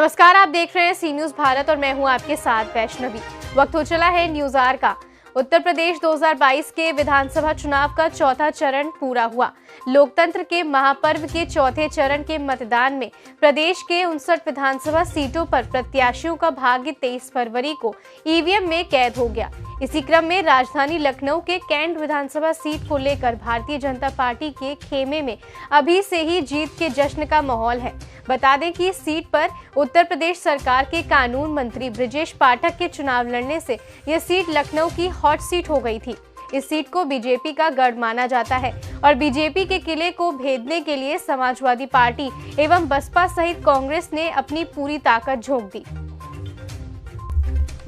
नमस्कार, आप देख रहे हैं सी न्यूज भारत और मैं हूं आपके साथ वैष्णवी। वक्त हो चला है न्यूज आवर का। उत्तर प्रदेश 2022 के विधानसभा चुनाव का चौथा चरण पूरा हुआ। लोकतंत्र के महापर्व के चौथे चरण के मतदान में प्रदेश के 59 विधानसभा सीटों पर प्रत्याशियों का भाग्य 23 फरवरी को ईवीएम में कैद हो गया। इसी क्रम में राजधानी लखनऊ के कैंट विधानसभा सीट को लेकर भारतीय जनता पार्टी के खेमे में अभी से ही जीत के जश्न का माहौल है। बता दें कि इस सीट पर उत्तर प्रदेश सरकार के कानून मंत्री बृजेश पाठक के चुनाव लड़ने से यह सीट लखनऊ की हॉट सीट हो गई थी। इस सीट को बीजेपी का गढ़ माना जाता है और बीजेपी के किले को भेदने के लिए समाजवादी पार्टी एवं बसपा सहित कांग्रेस ने अपनी पूरी ताकत झोंक दी।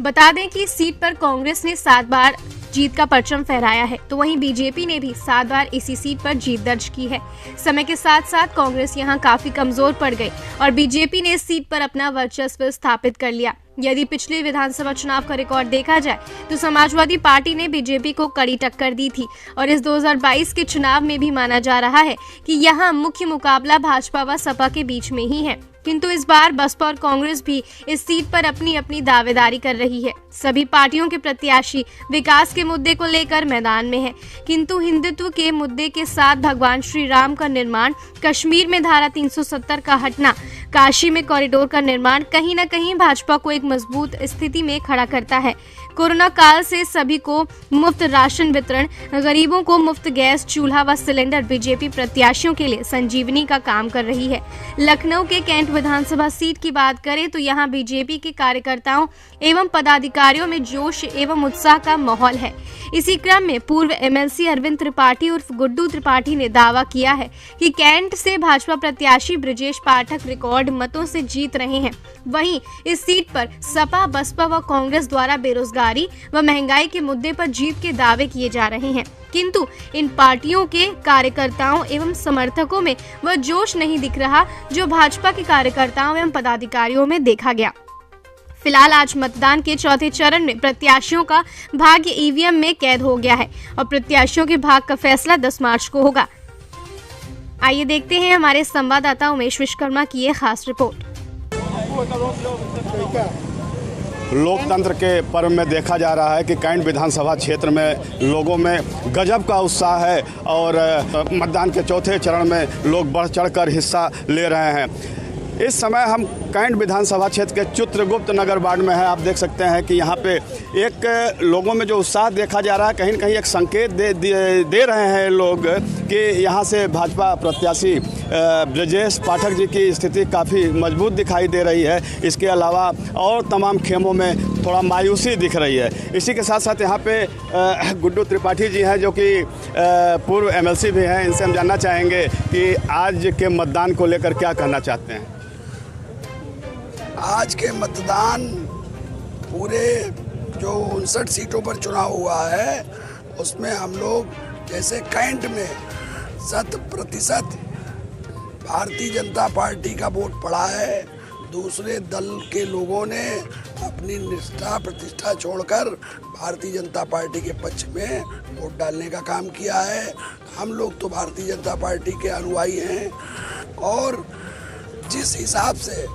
बता दें कि इस सीट पर कांग्रेस ने 7 बार जीत का परचम फहराया है, तो वहीं बीजेपी ने भी 7 बार इसी सीट पर जीत दर्ज की है। समय के साथ साथ कांग्रेस यहां काफी कमजोर पड़ गई और बीजेपी ने इस सीट पर अपना वर्चस्व स्थापित कर लिया। यदि पिछले विधानसभा चुनाव का रिकॉर्ड देखा जाए तो समाजवादी पार्टी ने बीजेपी को कड़ी टक्कर दी थी और इस 2022 के चुनाव में भी माना जा रहा है कि यहां मुख्य मुकाबला भाजपा व सपा के बीच में ही है। किंतु इस बार बसपा और कांग्रेस भी इस सीट पर अपनी अपनी दावेदारी कर रही है। सभी पार्टियों के प्रत्याशी विकास के मुद्दे को लेकर मैदान में हैं, किंतु हिंदुत्व के मुद्दे के साथ भगवान श्री राम का निर्माण, कश्मीर में धारा 370 का हटना, काशी में कॉरिडोर का निर्माण कहीं न कहीं भाजपा को एक मजबूत स्थिति में खड़ा करता है। कोरोना काल से सभी को मुफ्त राशन वितरण, गरीबों को मुफ्त गैस चूल्हा व सिलेंडर बीजेपी प्रत्याशियों के लिए संजीवनी का काम कर रही है। लखनऊ के कैंट विधानसभा सीट की बात करें तो यहां बीजेपी के कार्यकर्ताओं एवं पदाधिकारियों में जोश एवं उत्साह का माहौल है। इसी क्रम में पूर्व एमएलसी अरविंद त्रिपाठी उर्फ गुड्डू त्रिपाठी ने दावा किया है कि कैंट से भाजपा प्रत्याशी बृजेश पाठक रिकॉर्ड मतों से जीत रहे हैं। वहीं इस सीट पर सपा, बसपा व कांग्रेस द्वारा बेरोजगारी व महंगाई के मुद्दे पर जीत के दावे किए जा रहे हैं, किंतु इन पार्टियों के कार्यकर्ताओं एवं समर्थकों में वह जोश नहीं दिख रहा जो भाजपा के कार्यकर्ताओं एवं पदाधिकारियों में देखा गया। फिलहाल आज मतदान के चौथे चरण में प्रत्याशियों का भाग्य ईवीएम में कैद हो गया है और प्रत्याशियों के भाग्य का फैसला 10 मार्च को होगा। आइए देखते हैं हमारे संवाददाता उमेश विश्वकर्मा की ये खास रिपोर्ट। लोकतंत्र के पर्व में देखा जा रहा है कि कैंट विधानसभा क्षेत्र में लोगों में गजब का उत्साह है और मतदान के चौथे चरण में लोग बढ़ चढ़कर हिस्सा ले रहे हैं। इस समय हम कैंट विधानसभा क्षेत्र के चित्रगुप्त नगर वार्ड में है। आप देख सकते हैं कि यहाँ पे एक लोगों में जो उत्साह देखा जा रहा है, कहीं न कहीं एक संकेत दे रहे हैं लोग कि यहाँ से भाजपा प्रत्याशी बृजेश पाठक जी की स्थिति काफ़ी मजबूत दिखाई दे रही है। इसके अलावा और तमाम खेमों में थोड़ा मायूसी दिख रही है। इसी के साथ साथ यहाँ पे गुड्डू त्रिपाठी जी हैं जो कि पूर्व एमएलसी भी हैं। इनसे हम जानना चाहेंगे कि आज के मतदान को लेकर क्या कहना चाहते हैं। आज के मतदान पूरे जो 59 सीटों पर चुनाव हुआ है उसमें हम लोग जैसे कैंट में 100% भारतीय जनता पार्टी का वोट पड़ा है। दूसरे दल के लोगों ने अपनी निष्ठा प्रतिष्ठा छोड़कर भारतीय जनता पार्टी के पक्ष में वोट डालने का काम किया है। हम लोग तो भारतीय जनता पार्टी के अनुयायी हैं और जिस हिसाब से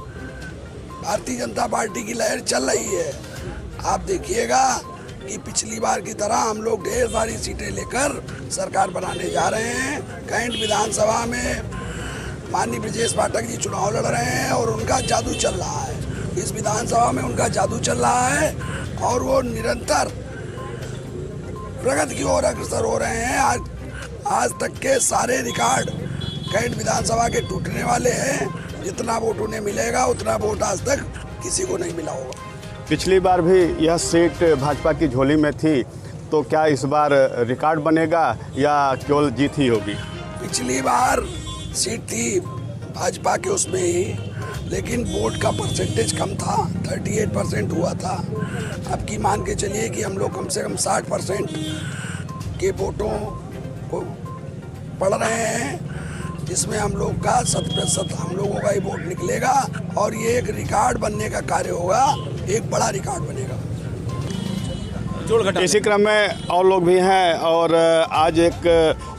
भारतीय जनता पार्टी की लहर चल रही है, आप देखिएगा कि पिछली बार की तरह हम लोग ढेर सारी सीटें लेकर सरकार बनाने जा रहे हैं। कैंट विधानसभा में माननीय बृजेश पाठक जी चुनाव लड़ रहे हैं और उनका जादू चल रहा है। इस विधानसभा में उनका जादू चल रहा है और वो निरंतर प्रगति की ओर अग्रसर हो रहे हैं। आज तक के सारे रिकॉर्ड कैंट विधानसभा के टूटने वाले हैं। जितना वोट उन्हें मिलेगा उतना वोट आज तक किसी को नहीं मिला होगा। पिछली बार भी यह सीट भाजपा की झोली में थी, तो क्या इस बार रिकॉर्ड बनेगा या केवल जीत ही होगी? पिछली बार सीट थी भाजपा के उसमें ही, लेकिन वोट का परसेंटेज कम था, 38% हुआ था। अब की मान के चलिए कि हम लोग कम से कम 60% के वोटों को पढ़ रहे हैं, जिसमें हम लोग का 100% हम लोगों का ही वोट निकलेगा और ये एक रिकॉर्ड बनने का कार्य होगा, एक बड़ा रिकॉर्ड बनेगा। इसी क्रम में और लोग भी हैं और आज एक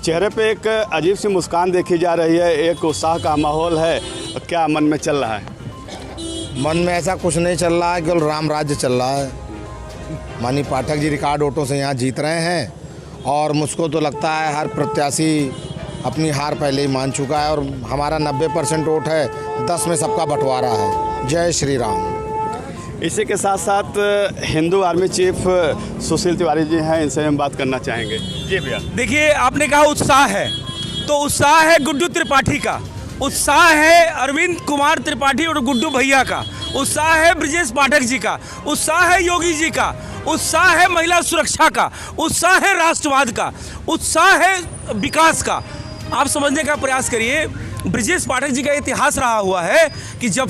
चेहरे पे एक अजीब सी मुस्कान देखी जा रही है, एक उत्साह का माहौल है। क्या मन में चल रहा है? मन में ऐसा कुछ नहीं चल रहा है, केवल राम राज्य चल रहा है। माननीय पाठक जी रिकॉर्ड वोटों से यहाँ जीत रहे हैं और मुझको तो लगता है हर प्रत्याशी अपनी हार पहले ही मान चुका है और हमारा 90% वोट है, 10 में सबका बंटवारा है। जय श्री राम। इसी के साथ साथ हिंदू आर्मी चीफ सुशील तिवारी जी हैं, इनसे हम बात करना चाहेंगे। जी भैया। देखिए, आपने कहा उत्साह है, तो उत्साह है गुड्डू त्रिपाठी का, उत्साह है अरविंद कुमार त्रिपाठी और गुड्डू भैया का, उत्साह है ब्रजेश पाठक जी का, उत्साह है योगी जी का, उत्साह है महिला सुरक्षा का, उत्साह है राष्ट्रवाद का, उत्साह है विकास का। आप समझने का प्रयास करिए, ब्रजेश पाठक जी का इतिहास रहा हुआ है कि जब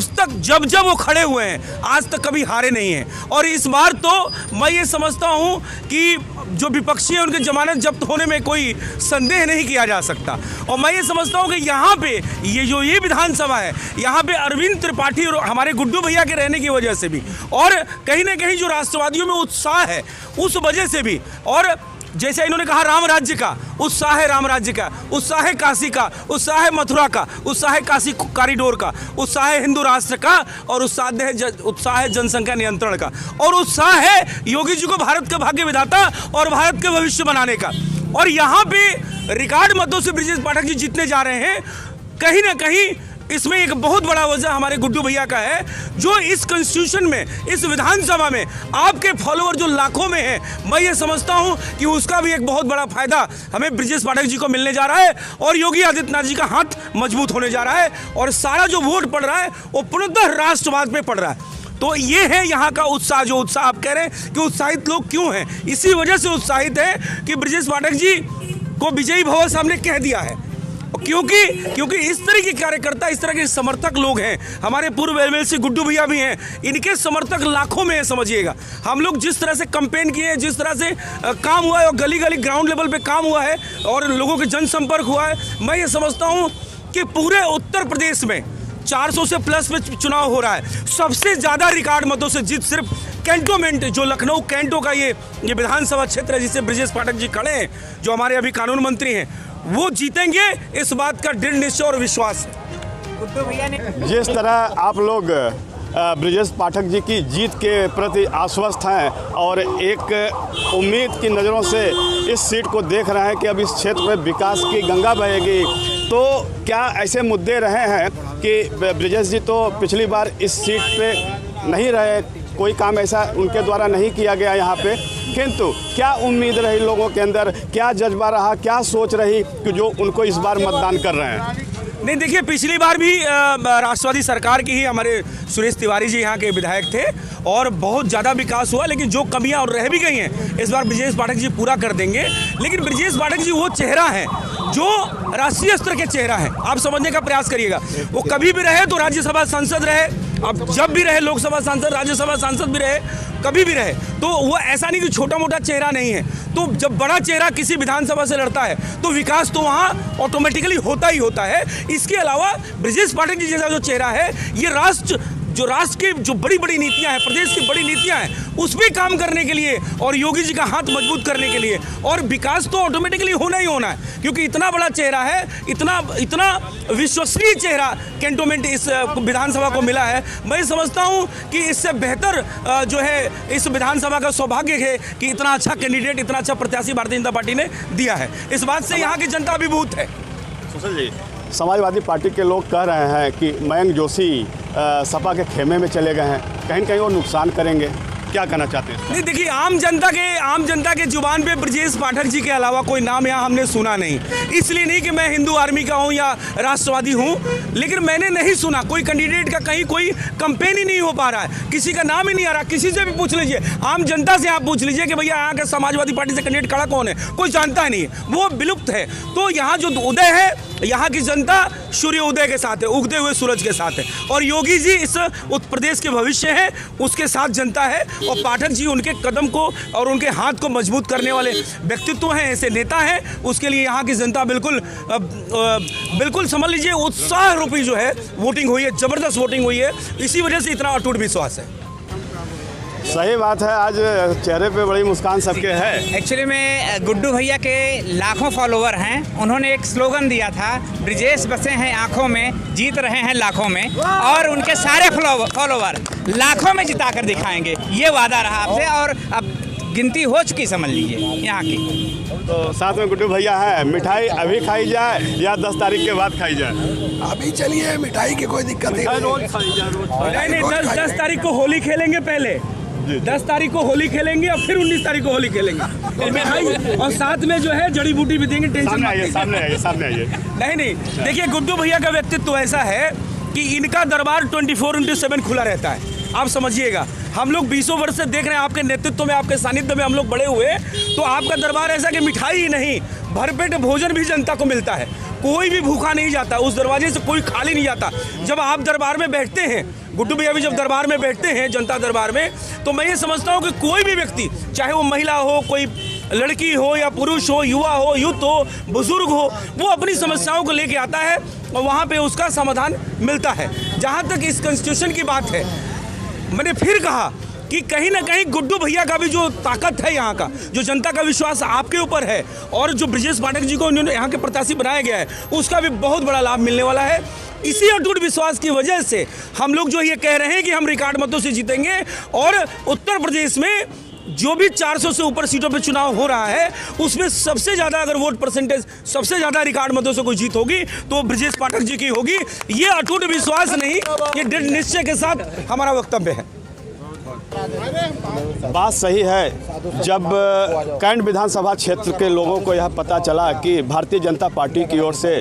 वो खड़े हुए हैं आज तक कभी हारे नहीं हैं। और इस बार तो मैं ये समझता हूँ कि जो विपक्षी है उनके जमानत जब्त होने में कोई संदेह नहीं किया जा सकता। और मैं ये समझता हूँ कि यहाँ पे ये विधानसभा है, यहाँ पे अरविंद त्रिपाठी और हमारे गुड्डू भैया के रहने की वजह से भी, और कहीं ना कहीं जो राष्ट्रवादियों में उत्साह है उस वजह से भी, और जैसे इन्होंने कहा राम राज्य का उत्साह है, राम राज्य का उत्साह है, काशी का उत्साह है, मथुरा का उत्साह है, काशी कॉरिडोर का उत्साह है, हिंदू राष्ट्र का, और उत्साह है जनसंख्या नियंत्रण का, और उत्साह है योगी जी को भारत का भाग्य विधाता और भारत के भविष्य बनाने का। और यहाँ पे रिकॉर्ड मतों से ब्रजेश पाठक जी जीतने जा रहे हैं। कहीं ना कहीं इसमें एक बहुत बड़ा वजह हमारे गुड्डू भैया का है, जो इस कॉन्स्टिट्यूशन में, इस विधानसभा में आपके फॉलोअर जो लाखों में हैं, मैं ये समझता हूं कि उसका भी एक बहुत बड़ा फायदा हमें ब्रजेश पाठक जी को मिलने जा रहा है और योगी आदित्यनाथ जी का हाथ मजबूत होने जा रहा है, और सारा जो वोट पड़ रहा है वो पूर्णतः राष्ट्रवाद पे पड़ रहा है। तो ये है यहाँ का उत्साह। जो उत्साह आप कह रहे हैं कि उत्साहित लोग क्यों हैं, इसी वजह से उत्साहित है कि ब्रजेश पाठक जी को विजयी भव सामने कह दिया है, क्योंकि इस तरह के कार्यकर्ता, इस तरह के समर्थक लोग हैं। हमारे पूर्व एमएलसी गुड्डू भैया भी हैं, इनके समर्थक लाखों में है। समझिएगा, हम लोग जिस तरह से कैंपेन किए, जिस तरह से काम हुआ है और गली गली ग्राउंड लेवल पे काम हुआ है और लोगों के जनसंपर्क हुआ है, मैं ये समझता हूँ कि पूरे उत्तर प्रदेश में 400 से प्लस में चुनाव हो रहा है। सबसे ज़्यादा रिकॉर्ड मतों से जीत सिर्फ कैंटोनमेंट, जो लखनऊ कैंटो का ये विधानसभा क्षेत्र है जिससे ब्रजेश पाठक जी खड़े हैं, जो हमारे अभी कानून मंत्री हैं, वो जीतेंगे, इस बात का दृढ़ निश्चय और विश्वास है। जिस तरह आप लोग ब्रजेश पाठक जी की जीत के प्रति आश्वस्त हैं और एक उम्मीद की नज़रों से इस सीट को देख रहे हैं कि अब इस क्षेत्र में विकास की गंगा बहेगी, तो क्या ऐसे मुद्दे रहे हैं कि ब्रजेश जी तो पिछली बार इस सीट पे नहीं रहे, कोई काम ऐसा उनके द्वारा नहीं किया गया यहाँ पे, किंतु क्या उम्मीद रही लोगों के अंदर, क्या जज्बा रहा, क्या सोच रही कि जो उनको इस बार मतदान कर रहे हैं? नहीं, देखिए, पिछली बार भी राष्ट्रवादी सरकार की ही हमारे सुरेश तिवारी जी यहाँ के विधायक थे और बहुत ज़्यादा विकास हुआ, लेकिन जो कमियां और रह भी गई हैं इस बार ब्रजेश पाठक जी पूरा कर देंगे। लेकिन ब्रजेश पाठक जी वो चेहरा है जो राष्ट्रीय स्तर के चेहरा है। आप समझने का प्रयास करिएगा, वो कभी भी रहे तो राज्यसभा सांसद रहे, अब जब भी रहे लोकसभा सांसद, राज्यसभा सांसद भी रहे, कभी भी रहे, तो वो ऐसा नहीं कि छोटा मोटा चेहरा नहीं है। तो जब बड़ा चेहरा किसी विधानसभा से लड़ता है तो विकास तो वहाँ ऑटोमेटिकली होता ही होता है। इसके अलावा ब्रजेश पाठक जी जैसा जो चेहरा है, ये राष्ट्र की जो बड़ी बड़ी नीतियां हैं, प्रदेश की बड़ी नीतियां हैं, उस पर काम करने के लिए और योगी जी का हाथ मजबूत करने के लिए, और विकास तो ऑटोमेटिकली होना ही होना है, क्योंकि इतना बड़ा चेहरा है, इतना विश्वसनीय चेहरा कैंटोनमेंट इस विधानसभा को मिला है। मैं समझता हूं कि इससे बेहतर जो है इस विधानसभा का सौभाग्य है कि इतना अच्छा कैंडिडेट, इतना अच्छा प्रत्याशी भारतीय जनता पार्टी ने दिया है। इस बात से यहाँ की जनता अभिभूत है। सुशील जी, समाजवादी पार्टी के लोग कह रहे हैं कि मयंक जोशी सपा के खेमे में चले गए हैं, कहीं न कहीं वो नुकसान करेंगे, क्या कहना चाहते हैं? नहीं, देखिए, आम जनता के जुबान पे ब्रजेश पाठक जी के अलावा कोई नाम यहाँ हमने सुना नहीं। इसलिए नहीं कि मैं हिंदू आर्मी का हूँ या राष्ट्रवादी हूँ, लेकिन मैंने नहीं सुना कोई कैंडिडेट का, कहीं कोई कंपेन ही नहीं हो पा रहा है, किसी का नाम ही नहीं आ रहा। किसी से भी पूछ लीजिए, आम जनता से आप पूछ लीजिए कि भैया यहाँ का समाजवादी पार्टी से कैंडिडेट खड़ा कौन है, कोई जानता नहीं है, वो विलुप्त है। तो यहाँ जो उदय है, यहाँ की जनता सूर्य उदय के साथ है, उगते हुए सूरज के साथ है, और योगी जी इस उत्तर प्रदेश के भविष्य है, उसके साथ जनता है। और पाठक जी उनके कदम को और उनके हाथ को मजबूत करने वाले व्यक्तित्व हैं, ऐसे नेता हैं, उसके लिए यहाँ की जनता बिल्कुल समझ लीजिए उत्साह रूपी जो है वोटिंग हुई है, जबरदस्त वोटिंग हुई है। इसी वजह से इतना अटूट विश्वास है। सही बात है, आज चेहरे पे बड़ी मुस्कान सबके है। एक्चुअली में गुड्डू भैया के लाखों फॉलोवर हैं। उन्होंने एक स्लोगन दिया था, ब्रिजेश बसे हैं आंखों में, जीत रहे हैं लाखों में, और उनके सारे फॉलोवर लाखों में जिता कर दिखाएंगे, ये वादा रहा आपसे। और अब गिनती हो चुकी, समझ लीजिए यहाँ की। तो साथ में गुड्डू भैया है, मिठाई अभी खाई जाए या 10 तारीख के बाद खाई जाए? अभी चलिए, मिठाई की कोई दिक्कत नहीं। नहीं, 10 तारीख को होली खेलेंगे, पहले 10 तारीख को होली खेलेंगे और फिर 19 तारीख को होली खेलेंगे, मिठाई और साथ में जो है जड़ी बूटी भी देंगे। टेंशन सामने आइए। नहीं, देखिए गुड्डू भैया का व्यक्तित्व तो ऐसा है कि इनका दरबार 24/7 खुला रहता है। आप समझिएगा, हम लोग 20 वर्ष से देख रहे हैं आपके नेतृत्व में, आपके सानिध्य में हम लोग बड़े हुए, तो आपका दरबार ऐसा कि मिठाई ही नहीं, भरपेट भोजन भी जनता को मिलता है। कोई भी भूखा नहीं जाता, उस दरवाजे से कोई खाली नहीं जाता। जब आप दरबार में बैठते हैं, गुड्डू भैया भी जब दरबार में बैठते हैं, जनता दरबार में, तो मैं ये समझता हूँ कि कोई भी व्यक्ति, चाहे वो महिला हो, कोई लड़की हो या पुरुष हो, युवा हो, यूथ हो, बुजुर्ग हो, वो अपनी समस्याओं को लेके आता है और वहाँ पे उसका समाधान मिलता है। जहाँ तक इस कॉन्स्टिट्यूशन की बात है, मैंने फिर कहा कि कहीं ना कहीं गुड्डू भैया का भी जो ताकत है, यहाँ का जो जनता का विश्वास आपके ऊपर है, और जो ब्रजेश पाठक जी को उन्होंने यहाँ के प्रत्याशी बनाया गया है, उसका भी बहुत बड़ा लाभ मिलने वाला है। इसी अटूट विश्वास की वजह से हम लोग जो ये कह रहे हैं कि हम रिकॉर्ड मतों से जीतेंगे, और उत्तर प्रदेश में जो भी 400 से ऊपर सीटों पे चुनाव हो रहा है, उसमें सबसे ज़्यादा अगर वोट परसेंटेज, सबसे ज़्यादा रिकॉर्ड मतों से कोई जीत होगी तो ब्रजेश पाठक जी की होगी। ये अटूट विश्वास नहीं, ये दृढ़ निश्चय के साथ हमारा वक्तव्य है। बात सही है। जब कैंट विधानसभा क्षेत्र के लोगों को यह पता चला कि भारतीय जनता पार्टी की ओर से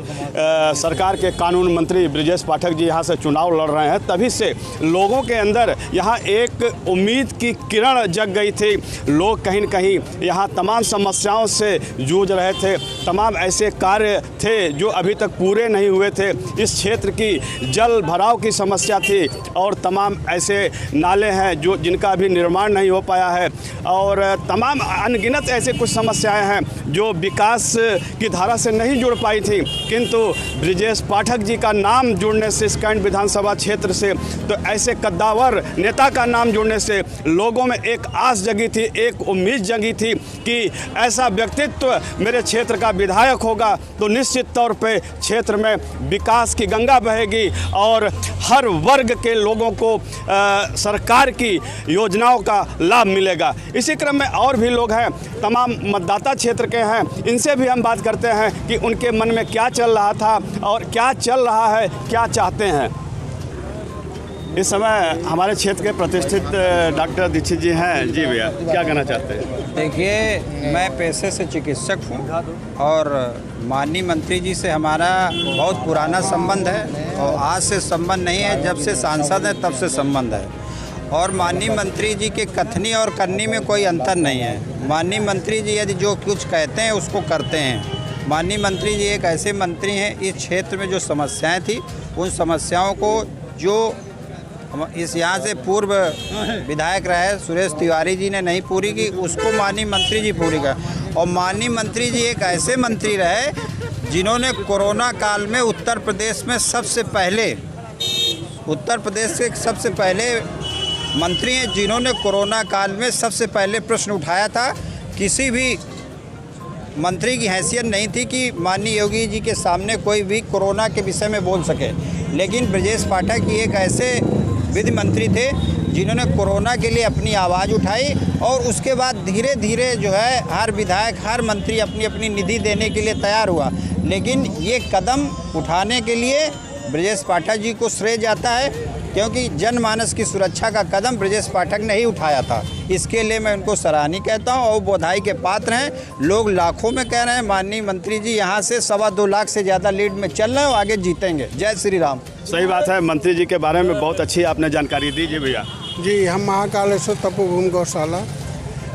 सरकार के कानून मंत्री ब्रजेश पाठक जी यहाँ से चुनाव लड़ रहे हैं, तभी से लोगों के अंदर यहाँ एक उम्मीद की किरण जग गई थी। लोग कहीं न कहीं यहाँ तमाम समस्याओं से जूझ रहे थे, तमाम ऐसे कार्य थे जो अभी तक पूरे नहीं हुए थे। इस क्षेत्र की जल भराव की समस्या थी, और तमाम ऐसे नाले हैं जो जिनका अभी निर्माण नहीं हो पाया है, और तमाम अनगिनत ऐसे कुछ समस्याएं हैं जो विकास की धारा से नहीं जुड़ पाई थी। किंतु ब्रजेश पाठक जी का नाम जुड़ने से इस कैंट विधानसभा क्षेत्र से, तो ऐसे कद्दावर नेता का नाम जुड़ने से लोगों में एक आस जगी थी, एक उम्मीद जगी थी कि ऐसा व्यक्तित्व मेरे क्षेत्र का विधायक होगा तो निश्चित तौर पे क्षेत्र में विकास की गंगा बहेगी और हर वर्ग के लोगों को सरकार की योजनाओं का लाभ मिलेगा। इसी क्रम में और भी लोग हैं, तमाम मतदाता क्षेत्र के हैं, इनसे भी हम बात करते हैं कि उनके मन में क्या चल रहा था और क्या चल रहा है, क्या चाहते हैं। इस समय हमारे क्षेत्र के प्रतिष्ठित डॉक्टर दीक्षित जी हैं। जी भैया, क्या कहना चाहते हैं? देखिए, मैं पेशे से चिकित्सक हूँ और माननीय मंत्री जी से हमारा बहुत पुराना संबंध है, और आज से संबंध नहीं है, जब से सांसद हैं तब से संबंध है। और माननीय मंत्री जी के कथनी और करनी में कोई अंतर नहीं है। माननीय मंत्री जी यदि जो कुछ कहते हैं उसको करते हैं। माननीय मंत्री जी एक ऐसे मंत्री हैं, इस क्षेत्र में जो समस्याएं थी उन समस्याओं को, जो इस यहाँ से पूर्व विधायक रहे सुरेश तिवारी जी ने नहीं पूरी की, उसको माननीय मंत्री जी पूरी कर। और माननीय मंत्री जी एक ऐसे मंत्री रहे जिन्होंने कोरोना काल में उत्तर प्रदेश में सबसे पहले, उत्तर प्रदेश के सबसे पहले मंत्री हैं जिन्होंने कोरोना काल में सबसे पहले प्रश्न उठाया था। किसी भी मंत्री की हैसियत नहीं थी कि माननीय योगी जी के सामने कोई भी कोरोना के विषय में बोल सके, लेकिन ब्रजेश पाठक जी एक ऐसे विधि मंत्री थे जिन्होंने कोरोना के लिए अपनी आवाज़ उठाई, और उसके बाद धीरे धीरे जो है हर विधायक, हर मंत्री अपनी अपनी निधि देने के लिए तैयार हुआ। लेकिन ये कदम उठाने के लिए ब्रजेश पाठक जी को श्रेय जाता है, क्योंकि जनमानस की सुरक्षा का कदम ब्रजेश पाठक ने ही उठाया था। इसके लिए मैं उनको सराहनीय कहता हूं और बधाई के पात्र हैं। लोग लाखों में कह रहे हैं माननीय मंत्री जी यहाँ से 2.25 लाख से ज़्यादा लीड में चल रहे हैं और आगे जीतेंगे। जय श्री राम। सही बात है, मंत्री जी के बारे में बहुत अच्छी आपने जानकारी दी। जी भैया। जी, हम महाकालेश्वर तपोभूमि गौशाला,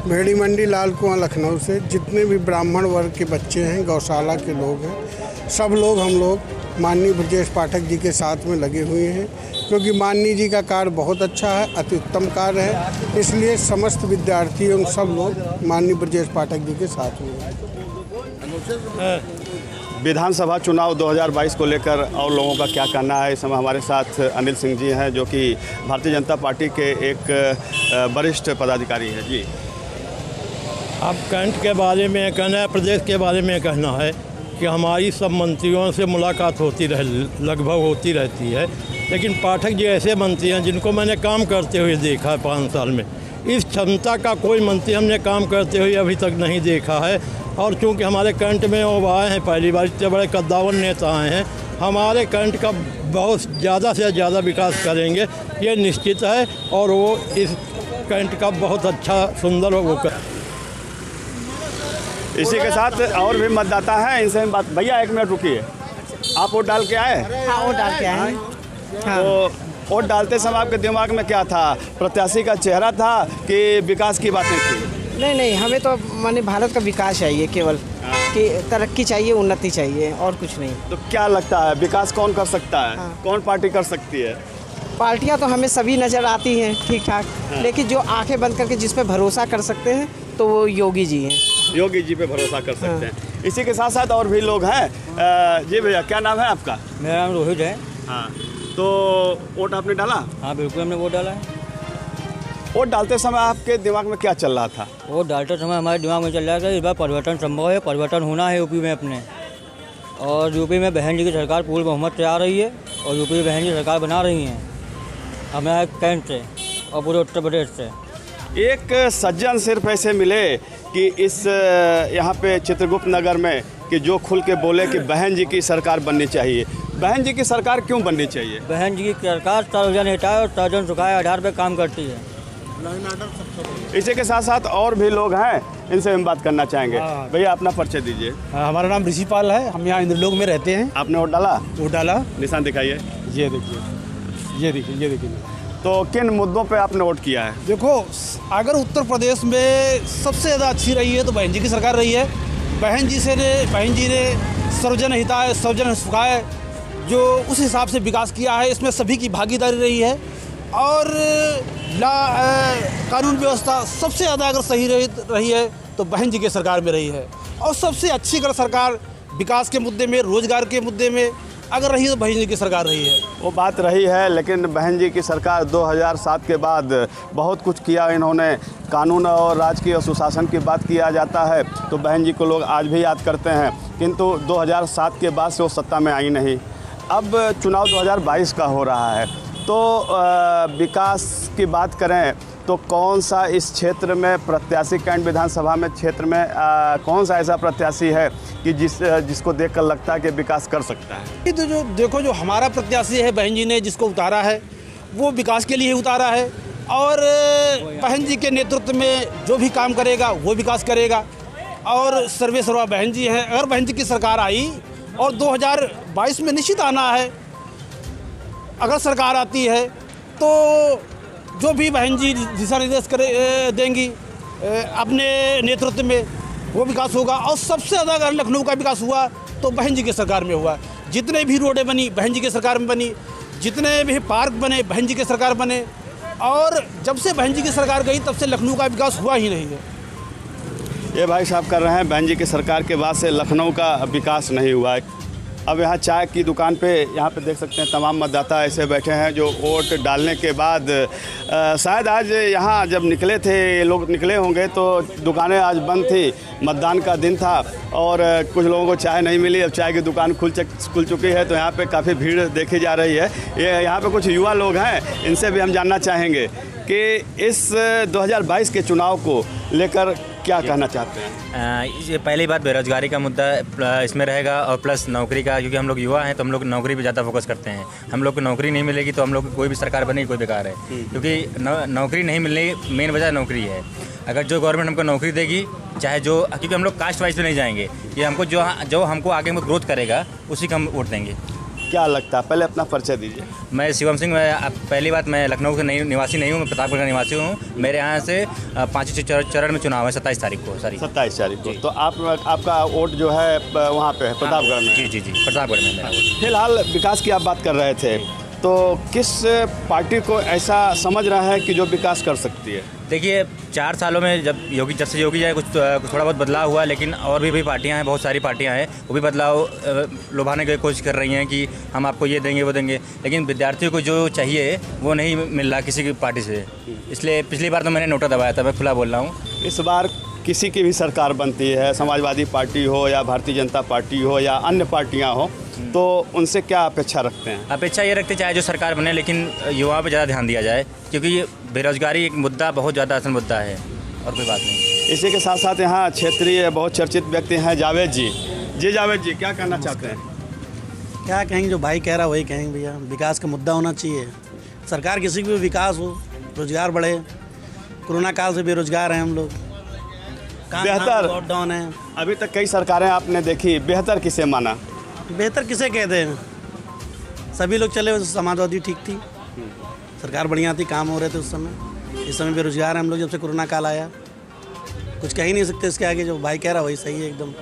भेड़ी मंडी, लाल कुआं, लखनऊ से जितने भी ब्राह्मण वर्ग के बच्चे हैं, गौशाला के लोग हैं, सब लोग हम लोग माननीय ब्रजेश पाठक जी के साथ में लगे हुए हैं, क्योंकि माननीय जी का कार्य बहुत अच्छा है, अति उत्तम कार्य है। इसलिए समस्त विद्यार्थी एवं सब लोग माननीय ब्रजेश पाठक जी के साथ में हैं। विधानसभा चुनाव 2022 को लेकर और लोगों का क्या कहना है, इस समय हमारे साथ अनिल सिंह जी हैं जो कि भारतीय जनता पार्टी के एक वरिष्ठ पदाधिकारी हैं। जी, अब कैंट के बारे में कहना है, प्रदेश के बारे में कहना है कि हमारी सब मंत्रियों से मुलाकात होती लगभग होती रहती है, लेकिन पाठक जी ऐसे मंत्री हैं जिनको मैंने काम करते हुए देखा है 5 साल में। इस क्षमता का कोई मंत्री हमने काम करते हुए अभी तक नहीं देखा है। और चूँकि हमारे कैंट में वो आए हैं पहली बार, इतने बड़े कद्दावर नेता आए हैं, हमारे कैंट का बहुत ज़्यादा से ज़्यादा विकास करेंगे ये निश्चित है। और वो इस कैंट का बहुत अच्छा सुंदर वो कर। इसी के साथ और भी मतदाता हैं, इनसे हम बात। भैया 1 मिनट रुकिए, आप वोट डाल के आए? हाँ, वोट डाल के आए। हाँ। तो वोट डालते समय आपके दिमाग में क्या था? प्रत्याशी का चेहरा था कि विकास की बातें थी? नहीं, हमें तो माने भारत का विकास चाहिए, केवल कि तरक्की चाहिए, उन्नति चाहिए, और कुछ नहीं। तो क्या लगता है विकास कौन कर सकता है? हाँ। कौन पार्टी कर सकती है? पार्टियां तो हमें सभी नज़र आती हैं ठीक ठाक। हाँ। लेकिन जो आंखें बंद करके जिस पे भरोसा कर सकते हैं तो वो योगी जी हैं। योगी जी पे भरोसा कर सकते हैं। इसी के साथ साथ और भी लोग हैं। जी भैया, क्या नाम है आपका? मेरा नाम रोहित है। हाँ, तो वोट आपने डाला? हाँ बिल्कुल, हमने वोट डाला है। वोट डालते समय आपके दिमाग में क्या चल रहा था? वोट डालते समय हमारे दिमाग में चल रहा था इस बार परिवर्तन संभव है, परिवर्तन होना है यूपी में अपने। और यूपी में बहन जी की सरकार पूर्ण बहुमत से आ रही है और यूपी में बहन जी सरकार बना रही हैं हमारे कैंट से और पूरे उत्तर प्रदेश से। एक सज्जन सिर्फ ऐसे मिले कि इस यहाँ पे चित्रगुप्त नगर में कि जो खुल के बोले कि बहन जी की सरकार बननी चाहिए। बहन जी की सरकार क्यों बननी चाहिए? बहन जी की सरकार सर्वजन हिताय और सर्वजन सुखाय आधार पर काम करती है। इसी के साथ साथ और भी लोग हैं, इनसे हम बात करना चाहेंगे। भैया अपना परिचय दीजिए। हमारा नाम ऋषिपाल है, हम यहाँ इंद्रलोक में रहते हैं। आपने वोट डाला? वोट डाला। निशान दिखाइए। ये देखिए। तो किन मुद्दों पे आपने वोट किया है? देखो, अगर उत्तर प्रदेश में सबसे ज़्यादा अच्छी रही है तो बहन जी की सरकार रही है। बहन जी ने सर्वजन हिताय सर्वजन सुखाय जो उस हिसाब से विकास किया है, इसमें सभी की भागीदारी रही है। और कानून व्यवस्था सबसे ज़्यादा अगर सही रही है तो बहन जी की सरकार में रही है। और सबसे अच्छी अगर सरकार विकास के मुद्दे में, रोजगार के मुद्दे में अगर रही है तो बहन जी की सरकार रही है। वो बात रही है, लेकिन बहन जी की सरकार 2007 के बाद बहुत कुछ किया इन्होंने। कानून और राजकीय सुशासन की बात किया जाता है तो बहन जी को लोग आज भी याद करते हैं, किंतु 2007 के बाद से वो सत्ता में आई नहीं। अब चुनाव 2022 का हो रहा है, तो विकास की बात करें तो कौन सा इस क्षेत्र में प्रत्याशी, कैंट विधानसभा में क्षेत्र में कौन सा ऐसा प्रत्याशी है कि जिसको देखकर लगता है कि विकास कर सकता है? तो जो देखो, जो हमारा प्रत्याशी है बहन जी ने जिसको उतारा है वो विकास के लिए उतारा है। और बहन जी के नेतृत्व में जो भी काम करेगा वो विकास करेगा। और सर्वे सर्वा बहन जी हैं। अगर बहन जी की सरकार आई और 2022 में निश्चित आना है, अगर सरकार आती है तो जो भी बहन जी दिशा निर्देश देंगी अपने नेतृत्व में वो विकास होगा। और सबसे ज़्यादा अगर लखनऊ का विकास हुआ तो बहन जी की सरकार में हुआ। जितने भी रोडें बनी बहन जी की सरकार में बनी, जितने भी पार्क बने बहन जी की सरकार बने। और जब से बहन जी की सरकार गई तब से लखनऊ का विकास हुआ ही नहीं है। ये भाई साहब कर रहे हैं, बहन जी की सरकार के बाद से लखनऊ का विकास नहीं हुआ है। अब यहाँ चाय की दुकान पे यहाँ पे देख सकते हैं तमाम मतदाता ऐसे बैठे हैं जो वोट डालने के बाद शायद आज यहाँ जब निकले थे, ये लोग निकले होंगे तो दुकानें आज बंद थी, मतदान का दिन था और कुछ लोगों को चाय नहीं मिली। अब चाय की दुकान खुल चुकी है, तो यहाँ पे काफ़ी भीड़ देखी जा रही है। ये यहाँ पे कुछ युवा लोग हैं, इनसे भी हम जानना चाहेंगे कि इस 2022 के चुनाव को लेकर क्या कहना चाहते हैं? ये पहली बात बेरोजगारी का मुद्दा इसमें रहेगा और प्लस नौकरी का, क्योंकि हम लोग युवा हैं तो हम लोग नौकरी पे ज़्यादा फोकस करते हैं। हम लोग को नौकरी नहीं मिलेगी तो हम लोग कोई भी सरकार बनेगी कोई बेकार है, क्योंकि नौकरी नहीं मिलने की मेन वजह नौकरी है। अगर जो गवर्नमेंट हमको नौकरी देगी, चाहे जो, क्योंकि हम लोग कास्ट वाइज पे नहीं जाएंगे, ये हमको जो हमको आगे में ग्रोथ करेगा उसी का हम वोट देंगे। क्या लगता है? पहले अपना परिचय दीजिए। मैं शिवम सिंह, पहली बात मैं लखनऊ का निवासी नहीं हूँ, मैं प्रतापगढ़ का निवासी हूँ। मेरे यहाँ से 5 चरण में चुनाव है 27 तारीख को। 27 तारीख को। तो आपका वोट जो है वहाँ पे है प्रतापगढ़ में? जी, प्रतापगढ़ में मेरा वोट। फिलहाल विकास की आप बात कर रहे थे, तो किस पार्टी को ऐसा समझ रहा है कि जो विकास कर सकती है? देखिए 4 सालों में जब से योगी जाए कुछ थोड़ा बहुत बदलाव हुआ, लेकिन और भी पार्टियां हैं, बहुत सारी पार्टियां हैं, वो भी बदलाव लुभाने की कोशिश कर रही हैं कि हम आपको ये देंगे वो देंगे, लेकिन विद्यार्थियों को जो चाहिए वो नहीं मिल रहा किसी की पार्टी से। इसलिए पिछली बार तो मैंने नोटा दबाया था, मैं खुला बोल रहा हूँ। इस बार किसी की भी सरकार बनती है, समाजवादी पार्टी हो या भारतीय जनता पार्टी हो या अन्य पार्टियां हो, तो उनसे क्या अपेक्षा रखते हैं? अपेक्षा ये रखते चाहे जो सरकार बने, लेकिन युवाओं पे ज़्यादा ध्यान दिया जाए, क्योंकि ये बेरोजगारी एक मुद्दा बहुत ज़्यादा असल मुद्दा है और कोई बात नहीं। इसी के साथ साथ यहाँ क्षेत्रीय बहुत चर्चित व्यक्ति हैं जावेद जी। जी जावेद जी, क्या कहना चाहते हैं? क्या कहेंगे, जो भाई कह रहा वही कहेंगे भैया। विकास का मुद्दा होना चाहिए, सरकार किसी की भी विकास हो, रोजगार बढ़े। कोरोना काल से बेरोजगार हैं हम लोग, बेहतर लॉकडाउन है। अभी तक कई सरकारें आपने देखी, बेहतर किसे माना? बेहतर किसे कहते हैं, सभी लोग चले, समाजवादी ठीक थी, सरकार बढ़िया थी, काम हो रहे थे उस समय। इस समय बेरोजगार हैं हम लोग, जब से कोरोना काल आया। कुछ कह ही नहीं सकते इसके आगे, जो भाई कह रहा वही सही है एकदम।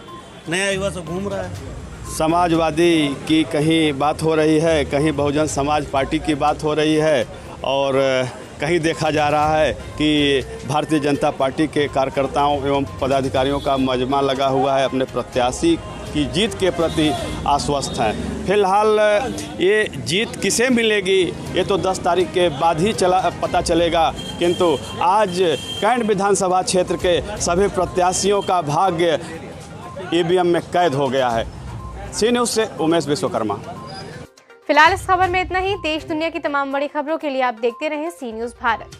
नया युवा सब घूम रहा है। समाजवादी की कहीं बात हो रही है, कहीं बहुजन समाज पार्टी की बात हो रही है, और कहीं देखा जा रहा है कि भारतीय जनता पार्टी के कार्यकर्ताओं एवं पदाधिकारियों का मजमा लगा हुआ है, अपने प्रत्याशी की जीत के प्रति आश्वस्त हैं। फिलहाल ये जीत किसे मिलेगी ये तो 10 तारीख के बाद ही पता चलेगा, किंतु आज कैंट विधानसभा क्षेत्र के सभी प्रत्याशियों का भाग्य ईवीएम में कैद हो गया है। सी न्यूज़ से उमेश विश्वकर्मा। फिलहाल इस खबर में इतना ही। देश दुनिया की तमाम बड़ी खबरों के लिए आप देखते रहें सी न्यूज़ भारत।